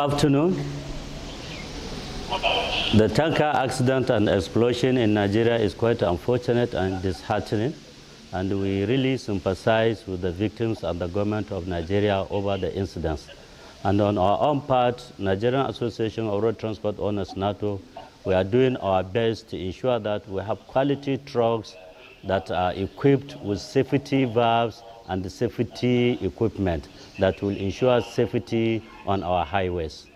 Afternoon. The tanker accident and explosion in Nigeria is quite unfortunate and disheartening, and we really sympathize with the victims and the government of Nigeria over the incidents. And on our own part, Nigerian Association of Road Transport Owners, NARTO, we are doing our best to ensure that we have quality trucks that are equipped with safety valves and the safety equipment that will ensure safety on our highways.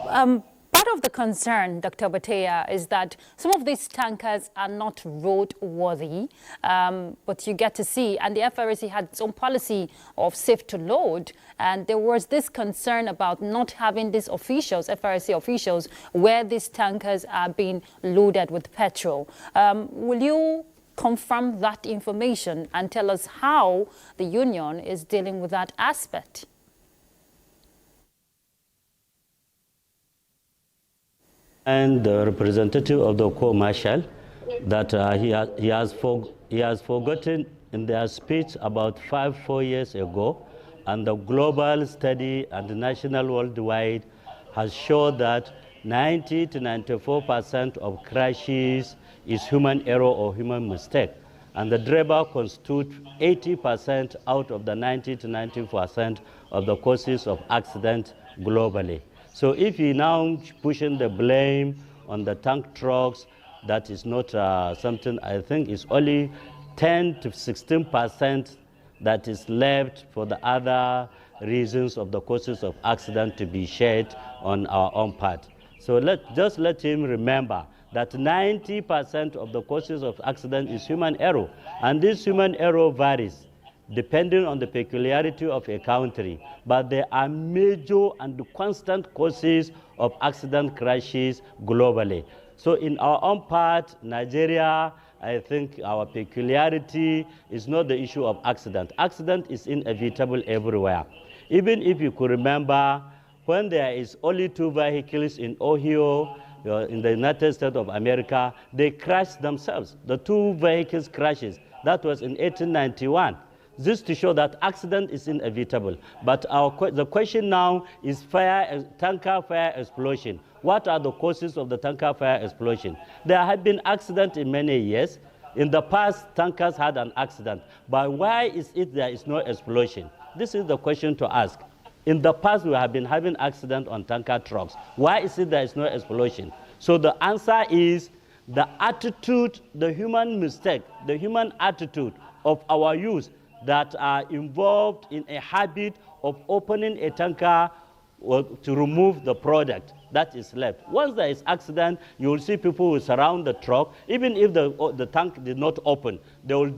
Part of the concern, Dr. Bataiya, is that some of these tankers are not roadworthy, but you get to see, and the FRC had its own policy of safe to load, and there was this concern about not having these officials, FRC officials, where these tankers are being loaded with petrol. Will you confirm that information and tell us how the union is dealing with that aspect? And the representative of the co-marshal that he has forgotten in their speech about 4 years ago, and the global study and the national worldwide has shown that 90 to 94% of crashes is human error or human mistake, and the driver constitutes 80% out of the 90 to 90% of the causes of accident globally. So if you now pushing the blame on the tank trucks, that is not something. I think it's only 10 to 16% that is left for the other reasons of the causes of accident to be shared on our own part. So just let him remember that 90% of the causes of accident is human error, and this human error varies depending on the peculiarity of a country, but there are major and constant causes of accident crashes globally. So in our own part, Nigeria, I think our peculiarity is not the issue of accident. Accident is inevitable everywhere. Even if you could remember, when there is only 2 vehicles in Ohio, in the United States of America, they crashed themselves. The 2 vehicles crashes. That was in 1891. This to show that accident is inevitable. But the question now is tanker fire explosion. What are the causes of the tanker fire explosion? There have been accidents in many years. In the past, tankers had an accident. But why is it there is no explosion? This is the question to ask. In the past, we have been having accidents on tanker trucks. Why is it there is no explosion? So the answer is the attitude, the human mistake, the human attitude of our youth that are involved in a habit of opening a tanker to remove the product that is left. Once there is accident, you will see people will surround the truck. Even if the tank did not open, they will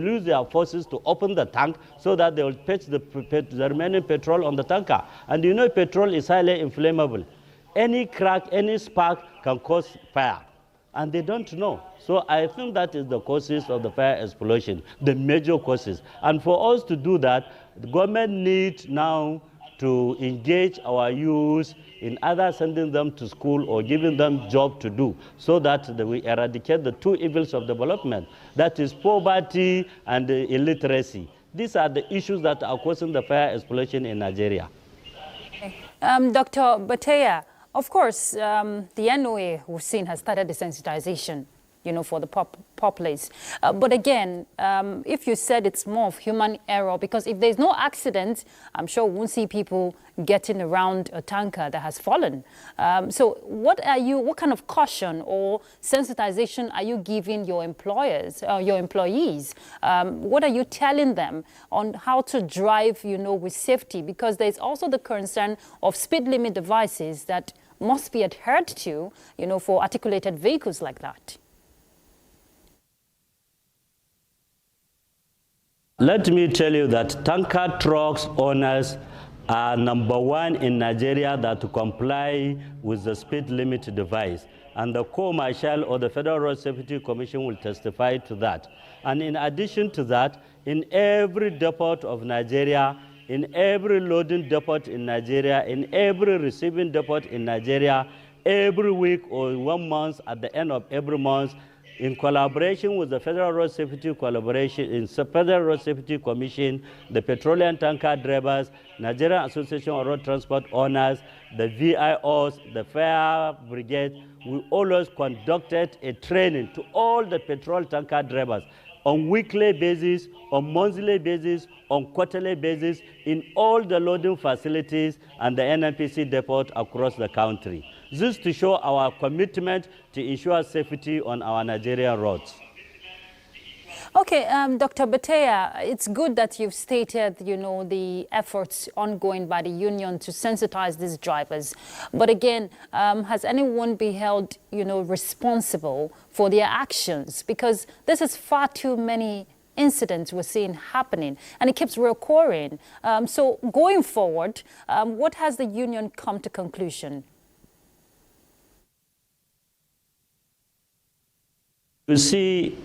use their forces to open the tank so that they will fetch the remaining petrol on the tanker. And you know petrol is highly inflammable. Any crack, any spark can cause fire, and they don't know. So I think that is the causes of the fire explosion, the major causes. And for us to do that, the government needs now to engage our youth in either sending them to school or giving them job to do, so that we eradicate the 2 evils of development, that is poverty and illiteracy. These are the issues that are causing the fire explosion in Nigeria. Dr. Bataiya, of course, the NOA we've seen has started desensitization, for the populace. But again, if you said it's more of human error, because if there's no accident, I'm sure we won't see people getting around a tanker that has fallen. So what kind of caution or sensitization are you giving your employers, your employees? What are you telling them on how to drive, with safety? Because there's also the concern of speed limit devices that must be adhered to, for articulated vehicles like that. Let me tell you that tanker trucks owners are #1 in Nigeria that comply with the speed limit device. And the co-marshal or the Federal Road Safety Commission will testify to that. And in addition to that, in every depot of Nigeria, in every loading depot in Nigeria, in every receiving depot in Nigeria, every week or 1 month, at the end of every month, in collaboration with the Federal Road Safety Federal Road Safety Commission, the petroleum tanker drivers, Nigerian Association of Road Transport Owners, the VIOs, the Fire Brigade, we always conducted a training to all the petrol tanker drivers on weekly basis, on monthly basis, on quarterly basis, in all the loading facilities and the NNPC depot across the country. This to show our commitment to ensure safety on our Nigerian roads. Okay, Dr. Bataiya, it's good that you've stated, the efforts ongoing by the union to sensitize these drivers. But again, has anyone been held, responsible for their actions? Because this is far too many incidents we're seeing happening, and it keeps recurring. So going forward, what has the union come to conclusion? You see,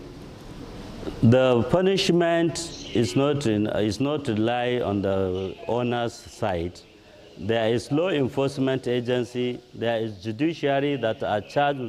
the punishment is not to lie on the owner's side. There is law enforcement agency, there is judiciary that are charged with